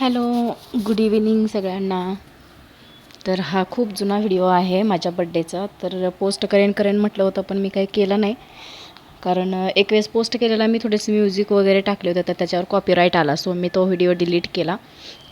Hello, good evening सगळ्यांना. तर हा खूप जुना व्हिडिओ आहे माझ्या बड्डेचा. तर पोस्ट करेन म्हटलं होतं, पण मी काही केलं नाही. कारण एक वेळेस पोस्ट केलेला मी थोडेसे म्युझिक वगैरे टाकले होते, तर त्याच्यावर कॉपीराईट आला. सो मी तो व्हिडिओ डिलीट केला.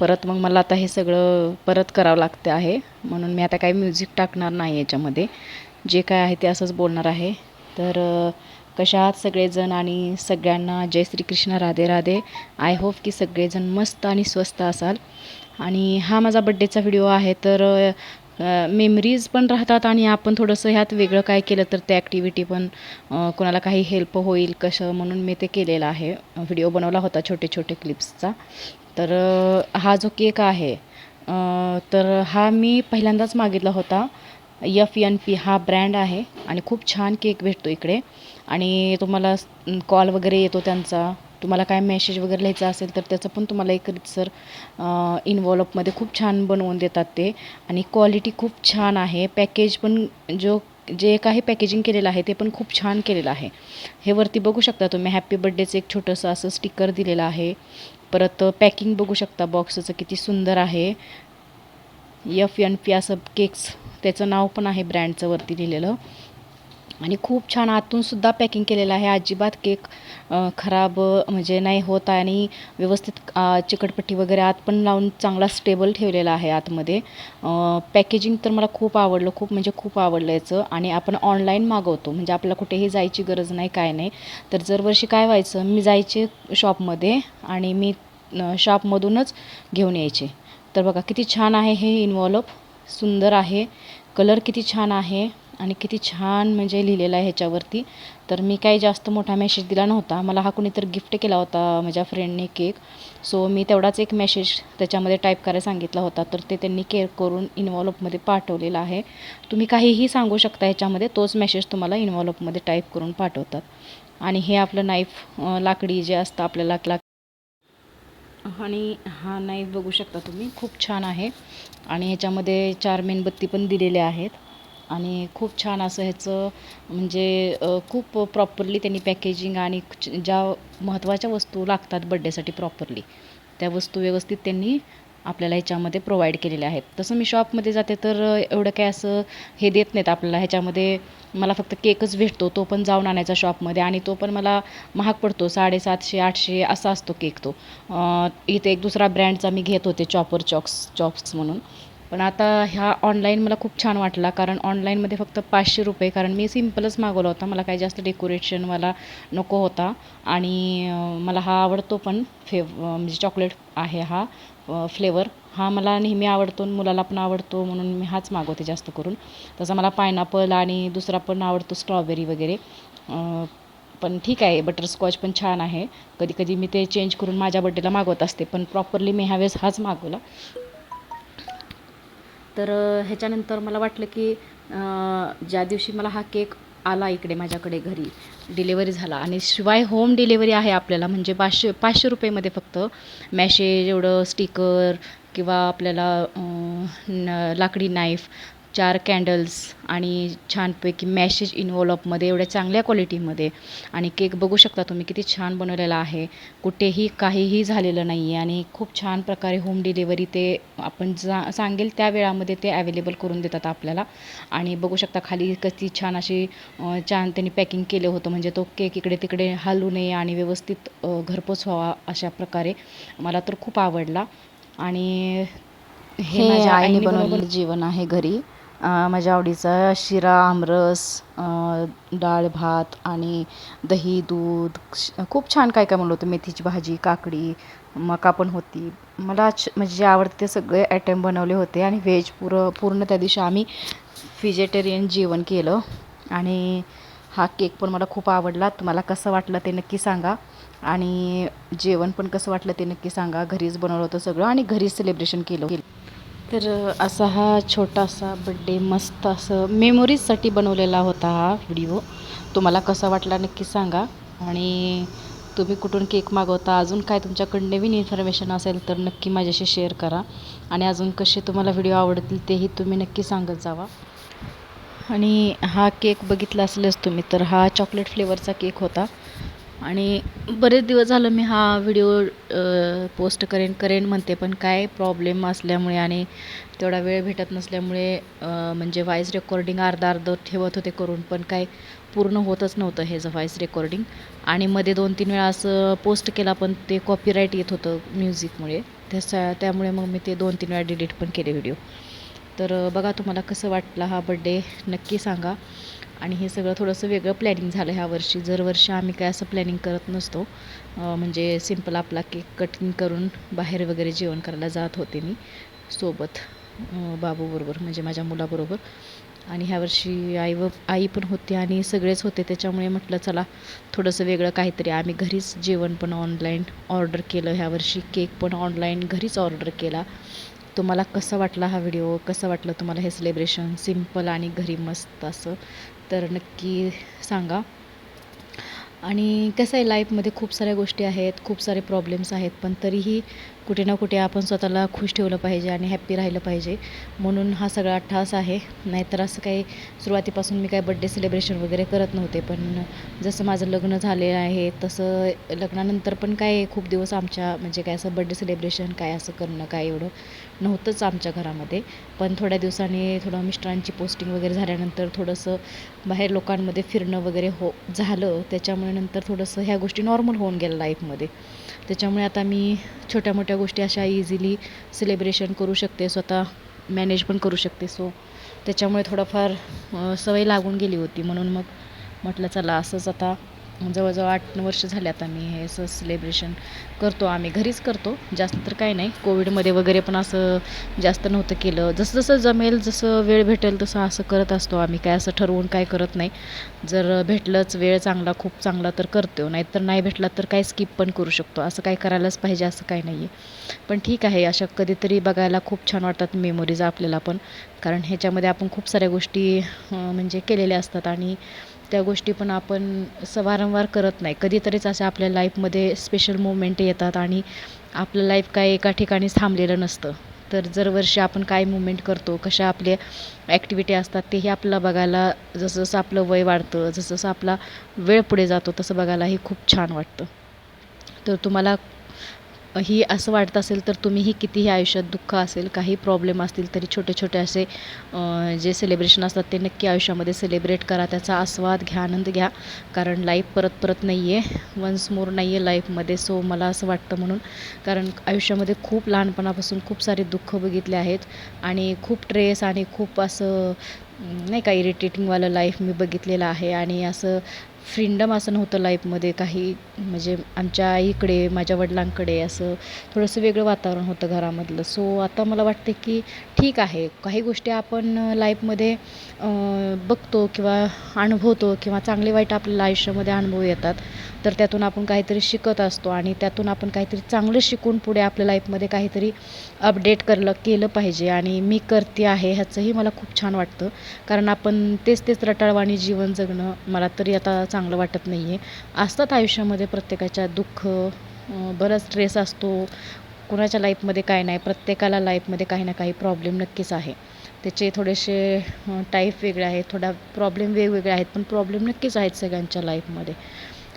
परत मग मला आता हे सगळं परत करावं लागतं आहे. म्हणून मी आता काही म्युझिक टाकणार नाही याच्यामध्ये. जे काय आहे ते असंच बोलणार आहे. तर कशा आहात सगळेजण आणि सगळ्यांना जय श्रीकृष्ण, राधे राधे. आय होप की सगळेजण मस्त आणि स्वस्त असाल. आणि हा माझा बड्डेचा व्हिडिओ आहे. तर मेमरीज पण राहतात आणि आपण थोडंसं ह्यात वेगळं काय केलं तर ते ॲक्टिव्हिटी पण कोणाला काही हेल्प होईल कसं, म्हणून मी ते केलेलं आहे. व्हिडिओ बनवला होता छोटे छोटे क्लिप्सचा. तर हा जो केक आहे तर हा मी पहिल्यांदाच मागितला होता. FNP हा ब्रँड आहे आणि खूप छान केक भेटतो इकडे. आणि तुम्हाला कॉल वगैरे येतो त्यांचा. तुम्हाला काय मेसेज वगैरे लिहायचा असेल तर त्याचं पण तुम्हाला एक रीतसर इन्व्हॉल्वमध्ये खूप छान बनवून देतात ते. आणि क्वालिटी खूप छान आहे. पॅकेज पण जे काही पॅकेजिंग केलेलं आहे ते पण खूप छान केलेलं आहे. हे वरती बघू शकता तुम्ही, हॅपी बड्डेचं एक छोटंसं असं स्टिकर दिलेलं आहे. परत पॅकिंग बघू शकता बॉक्सचं किती सुंदर आहे. FNP असं केक्स त्याचं नाव पण आहे ब्रँडचं वरती लिहिलेलं. आणि खूप छान आतूनसुद्धा पॅकिंग केलेलं आहे. अजिबात केक खराब म्हणजे नाही होत. आणि व्यवस्थित चिकटपट्टी वगैरे आत पण लावून चांगला स्टेबल ठेवलेला आहे आतमध्ये. पॅकेजिंग तर मला खूप आवडलं, खूप म्हणजे खूप आवडलं याचं. आणि आपण ऑनलाईन मागवतो म्हणजे आपल्याला कुठेही जायची गरज नाही, काय नाही. तर दरवर्षी काय व्हायचं, मी जायचे शॉपमध्ये आणि मी शॉपमधूनच घेऊन यायचे. तर बघा किती छान आहे हे इन्व्हॉल्व, सुंदर आहे. कलर किती छान आहे आणि किती छान म्हणजे लिहिलेलं आहे ह्याच्यावरती. तर मी काही जास्त मोठा मेसेज दिला नव्हता. मला हा कुणीतरी गिफ्ट केला होता माझ्या फ्रेंडने केक. सो मी तेवढाच एक मेसेज त्याच्यामध्ये टाईप करायला सांगितला होता. तर ते त्यांनी केअर करून इन्व्हॉल्वमध्ये पाठवलेला आहे. तुम्ही काहीही सांगू शकता ह्याच्यामध्ये, तोच मेसेज तुम्हाला इन्व्हॉल्वमध्ये टाईप करून पाठवतात. आणि हे आपलं नाईफ लाकडी जे असतं आपल्याला आणि हा नाईफ बघू शकता तुम्ही, खूप छान आहे. आणि ह्याच्यामध्ये 4 मेणबत्ती पण दिलेल्या आहेत. आणि खूप छान असं ह्याचं म्हणजे खूप प्रॉपरली त्यांनी पॅकेजिंग आणि ज्या महत्त्वाच्या वस्तू लागतात बड्डेसाठी प्रॉपरली, त्या वस्तू व्यवस्थित त्यांनी आपल्याला ह्याच्यामध्ये प्रोव्हाइड केलेल्या आहेत. तसं मी शॉपमध्ये जाते तर एवढं काय असं हे देत नाहीत आपल्याला. ह्याच्यामध्ये मला फक्त केकच भेटतो, तो पण जाऊन आणायचा शॉपमध्ये. आणि तो पण मला महाग पडतो, 750-800 असा असतो केक तो. इथे एक दुसरा ब्रँडचा मी घेत होते, चॉप्स म्हणून. पण आता ह्या ऑनलाईन मला खूप छान वाटला, कारण ऑनलाईनमध्ये फक्त 500 रुपये, कारण मी सिम्पलच मागवला होता. मला काही जास्त डेकोरेशनवाला नको होता. आणि मला हा आवडतो पण म्हणजे चॉकलेट आहे हा फ्लेवर. हा मला नेहमी आवडतो, मुलाला पण आवडतो, म्हणून मी हाच मागवते जास्त करून. तसा मला पायनॅपल आणि दुसरा पण आवडतो, स्ट्रॉबेरी वगैरे. पण ठीक आहे, बटरस्कॉच पण छान आहे. कधी कधी मी ते चेंज करून माझ्या बड्डेला मागवत असते, पण प्रॉपरली मी ह्यावेळेस हाच मागवला. तर ह्याच्यानंतर मला वाटलं की ज्या दिवशी मला हा केक आला इकडे माझ्याकडे घरी, डिलेवरी झाला आणि शिवाय होम डिलेवरी आहे आपल्याला, म्हणजे 500 रुपयेमध्ये फक्त मॅशेज एवढं, स्टिकर किंवा आपल्याला लाकडी नाईफ, 4 कॅन्डल्स आणि छानपैकी मॅशेज इन्व्हॉल्वमध्ये एवढ्या चांगल्या क्वालिटीमध्ये. आणि केक बघू शकता तुम्ही किती छान बनवलेला आहे, कुठेही काहीही झालेलं नाही आहे. आणि खूप छान प्रकारे होम डिलेवरी ते आपण सांगेल त्या वेळामध्ये ते ॲवेलेबल करून देतात आपल्याला. आणि बघू शकता खाली किती छान अशी छान त्यांनी पॅकिंग केलं होतं, म्हणजे तो केक इकडे तिकडे हलू नये आणि व्यवस्थित घरपोच व्हावा अशा प्रकारे. मला तर खूप आवडला. आणि हे माझ्या आईने बनवलेलं जेवण आहे घरी. माझ्या आवडीचा शिरा, आमरस, डाळ भात आणि दही, दूध, खूप छान काय काय बनवलं होतं. मेथीची भाजी, काकडी, मका पण होती. मला म्हणजे जे आवडते ते सगळे आयटम बनवले होते. आणि व्हेज पूर्ण त्या दिवशी आम्ही व्हेजिटेरियन जेवण केलं. आणि हा केक पण मला खूप आवडला. तुम्हाला कसं वाटलं ते नक्की सांगा. आणि जेवण पण कसं वाटलं ते नक्की सांगा. घरीच बनवलं होतं सगळं आणि घरीच सेलिब्रेशन केलं. तर असा हा छोटासा बड्डे मस्त असं मेमोरीजसाठी बनवलेला होता हा व्हिडिओ. तुम्हाला कसा वाटला नक्की सांगा. आणि तुम्ही कुठून केक मागवता, अजून काय तुमच्याकडे नवीन इन्फॉर्मेशन असेल तर नक्की माझ्याशी शेअर करा. आणि अजून कसे तुम्हाला व्हिडिओ आवडतील तेही तुम्ही नक्की सांगत जावा. आणि हा केक बघितला असेलच तुम्ही, तर हा चॉकलेट फ्लेवरचा केक होता. आणि बरेच दिवस झालं मी हा व्हिडिओ पोस्ट करेन म्हणते, पण काय प्रॉब्लेम असल्यामुळे आणि तेवढा वेळ भेटत नसल्यामुळे म्हणजे व्हॉईस रेकॉर्डिंग अर्धं ठेवत होते करून, पण काय पूर्ण होतच नव्हतं हे व्हॉईस रेकॉर्डिंग. आणि मध्ये 2-3 वेळा असं पोस्ट केला, पण ते कॉपीराईट येत होतं म्युझिकमुळे. त्यामुळे मग मी ते 2-3 वेळा डिलीट पण केले व्हिडिओ. तर बघा तुम्हाला कसं वाटलं हा बड्डे नक्की सांगा. आणि हे सगळं थोडंसं वेगळं प्लॅनिंग झालं ह्या वर्षी. दरवर्षी आम्ही काय असं प्लॅनिंग करत नसतो. म्हणजे सिम्पल आपला केक कटिंग करून बाहेर वगैरे जेवण करायला जात होते मी सोबत बाबूबरोबर, म्हणजे माझ्या मुलाबरोबर. आणि ह्या वर्षी आई पण होती आणि सगळेच होते, त्याच्यामुळे म्हटलं चला थोडंसं वेगळं काहीतरी. आम्ही घरीच जेवण पण ऑनलाईन ऑर्डर केलं ह्या वर्षी, केक पण ऑनलाईन घरीच ऑर्डर केला. तुम्हाला कसा वाटला हा व्हिडिओ, कसं वाटलं तुम्हाला हे सेलिब्रेशन सिम्पल आणि घरी मस्त असं, तर नक्की सांगा. आणि कसं आहे, लाईफमध्ये खूप साऱ्या गोष्टी आहेत, खूप सारे प्रॉब्लेम्स आहेत, पण तरीही कुठे ना कुठे आपण स्वतःला खुश ठेवलं पाहिजे आणि हॅप्पी राहिलं पाहिजे, म्हणून हा सगळा ठास आहे. नाहीतर असं काही सुरुवातीपासून मी काय बड्डे सेलिब्रेशन वगैरे करत नव्हते, पण जसं माझं लग्न झालेलं आहे तसं लग्नानंतर पण काय खूप दिवस आमच्या म्हणजे काय असं बड्डे सेलिब्रेशन काय असं करणं काय एवढं नव्हतंच आमच्या घरामध्ये. पण थोड्या दिवसांनी थोडं मिस्टरांची पोस्टिंग वगैरे झाल्यानंतर थोडंसं बाहेर लोकांमध्ये फिरणं वगैरे झालं, त्याच्यामुळे नंतर थोडंसं ह्या गोष्टी नॉर्मल होऊन गेल्या लाईफमध्ये. त्याच्यामुळे आता मी छोट्या मोठ्या गोष्टी अशा इझिली सेलिब्रेशन करू शकते, स्वतः मॅनेज पण करू शकते. सो त्याच्यामुळे थोडंफार सवय लागून गेली होती, म्हणून मग म्हटलं चला असंच आता जवळजवळ 8-9 वर्ष झाले आता मी हे असं सेलिब्रेशन करतो. आम्ही घरीच करतो, जास्त तर काही नाही. कोविडमध्ये वगैरे पण असं जास्त नव्हतं केलं, जसं जसं जमेल जसं वेळ भेटेल तसं असं करत असतो आम्ही. काय असं ठरवून काय करत नाही. जर भेटलंच वेळ चांगला खूप चांगला तर करतो, नाहीतर नाही भेटला तर काय स्किप पण करू शकतो. असं काय करायलाच पाहिजे असं काही नाही आहे. पण ठीक आहे, अशा कधीतरी बघायला खूप छान वाटतात मेमोरीज आपल्याला पण, कारण ह्याच्यामध्ये आपण खूप साऱ्या गोष्टी म्हणजे केलेल्या असतात आणि त्या गोष्टी पण आपण वारंवार करत नाही. कधीतरीच अशा आपल्या लाईफमध्ये स्पेशल मोमेंट येतात आणि आपलं लाईफ काय एका ठिकाणीच थांबलेलं नसतं. तर जर वर्षी आपण काय मुवमेंट करतो, कशा आपल्या ॲक्टिव्हिटी असतात, तेही आपल्याला बघायला जसं जसं आपलं वय वाढतं, जसं जसं आपला वेळ पुढे जातो तसं बघायलाही खूप छान वाटतं. तर तुम्हाला ही असं वाटत असेल तर तुम्हीही कितीही आयुष्यात दुःख असेल, काही प्रॉब्लेम असतील तरी छोटे छोटे असे जे सेलिब्रेशन असतात ते नक्की आयुष्यामध्ये सेलिब्रेट करा, त्याचा आस्वाद घ्या, आनंद घ्या. कारण लाईफ परत परत नाही आहे, वन्स मोर नाही आहे लाईफमध्ये. सो मला असं वाटतं म्हणून, कारण आयुष्यामध्ये खूप लहानपणापासून खूप सारे दुःख बघितले आहेत आणि खूप ट्रेस आणि खूप असं नाही का इरिटेटिंगवालं लाईफ मी बघितलेलं आहे. आणि असं फ्रीडम असं नव्हतं लाईफमध्ये काही, म्हणजे आमच्या आईकडे माझ्या वडिलांकडे असं थोडंसं वेगळं वातावरण होतं घरामधलं. सो आता मला वाटते की ठीक आहे, काही गोष्टी आपण लाईफमध्ये बघतो किंवा अनुभवतो किंवा चांगले वाईट आपल्याला आयुष्यामध्ये अनुभव येतात, तर त्यातून आपण काहीतरी शिकत असतो आणि त्यातून आपण काहीतरी चांगलं शिकून पुढे आपल्या लाईफमध्ये काहीतरी अपडेट केलं पाहिजे. आणि मी करते आहे ह्याचंही मला खूप छान वाटतं, कारण आपण तेच तेच रटाळवाणी जीवन जगणं मला तरी आता चांगलं वाटत नाही आहे. असतात आयुष्यामध्ये प्रत्येकाच्या दुःख, बराच स्ट्रेस असतो, कुणाच्या लाईफमध्ये काय नाही, प्रत्येकाला लाईफमध्ये काही ना काही प्रॉब्लेम नक्कीच आहे. त्याचे थोडेसे टाईप वेगळे आहेत, थोडा प्रॉब्लेम वेगवेगळे आहेत, पण प्रॉब्लेम नक्कीच आहेत सगळ्यांच्या लाईफमध्ये.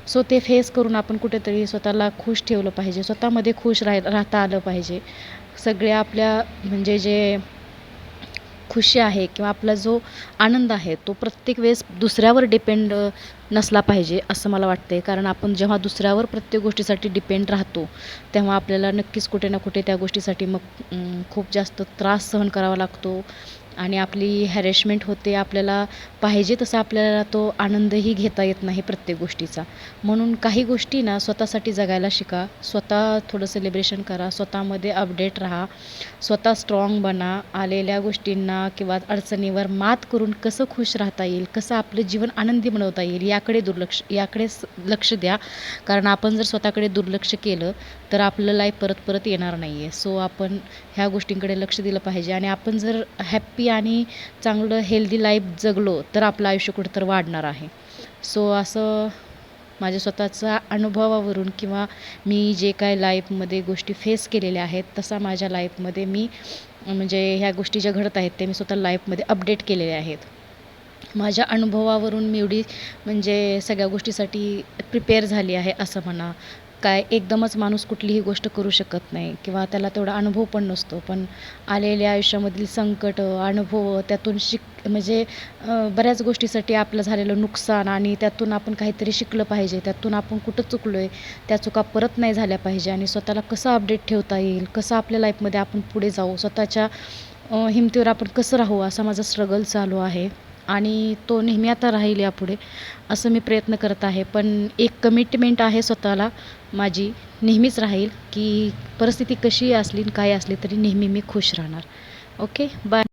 सो ते फेस करून आपण कुठेतरी स्वतःला खुश ठेवलं पाहिजे, स्वतःमध्ये खुश राहता आलं पाहिजे. सगळ्या आपल्या म्हणजे जे खुशी आहे किंवा आपला जो आनंद आहे तो प्रत्येक वेळेस दुसऱ्यावर डिपेंड नसला पाहिजे असं मला वाटते. कारण आपण जेव्हा दुसऱ्यावर प्रत्येक गोष्टीसाठी डिपेंड राहतो, तेव्हा आपल्याला नक्कीच कुठे ना कुठे त्या गोष्टीसाठी मग खूप जास्त त्रास सहन करावा लागतो आणि आपली हॅरेसमेंट होते. आपल्याला पाहिजे तसा आपल्याला तो आनंदही घेता येत नाही प्रत्येक गोष्टीचा. म्हणून काही गोष्टी ना स्वतःसाठी जगायला शिका, स्वतः थोडं सेलिब्रेशन करा, स्वतःमध्ये अपडेट राहा, स्वतः स्ट्रॉंग बना. आलेल्या गोष्टींना किंवा अडचणीवर मात करून कसं खुश राहता येईल, कसं आपलं जीवन आनंदी बनवता येईल याकडे लक्ष द्या. कारण आपण जर स्वतःकडे दुर्लक्ष केलं तर आपलं लाईफ परत परत येणार नाही आहे. सो आपण ह्या गोष्टींकडे लक्ष दिलं पाहिजे आणि आपण जर हॅप्पी आणि चांगलं हेल्दी लाईफ जगलो तर आपलं आयुष्य कुठं तर वाढणार आहे. सो असं माझ्या स्वतःच्या अनुभवावरून किंवा मी जे काय लाईफमध्ये गोष्टी फेस केलेल्या आहेत तसा माझ्या लाईफमध्ये मी म्हणजे ह्या गोष्टी ज्या घडत आहेत ते मी स्वतः लाईफमध्ये अपडेट केलेल्या आहेत. माझ्या अनुभवावरून मी एवढी म्हणजे सगळ्या गोष्टीसाठी प्रिपेअर झाली आहे असं म्हणा. काय एकदमच माणूस कुठलीही गोष्ट करू शकत नाही किंवा त्याला तेवढा अनुभव पण नसतो. पण आलेल्या आयुष्यामधील संकट, अनुभव त्यातून म्हणजे बऱ्याच गोष्टीसाठी आपलं झालेलं नुकसान आणि त्यातून आपण काहीतरी शिकलं पाहिजे. त्यातून आपण कुठं चुकलो आहे, त्या चुका परत नाही झाल्या पाहिजे आणि स्वतःला कसं अपडेट ठेवता येईल, कसं आपल्या लाईफमध्ये आपण पुढे जाऊ, स्वतःच्या हिमतीवर आपण कसं राहू, असा माझा स्ट्रगल चालू आहे. आणि तो नेहमी आता राहील यापुढे असं मी प्रयत्न करत आहे. पण एक कमिटमेंट आहे स्वतःला माझी, नेहमीच राहील की परिस्थिती कशी असली काय असली तरी नेहमी मी खुश राहणार. Okay bye.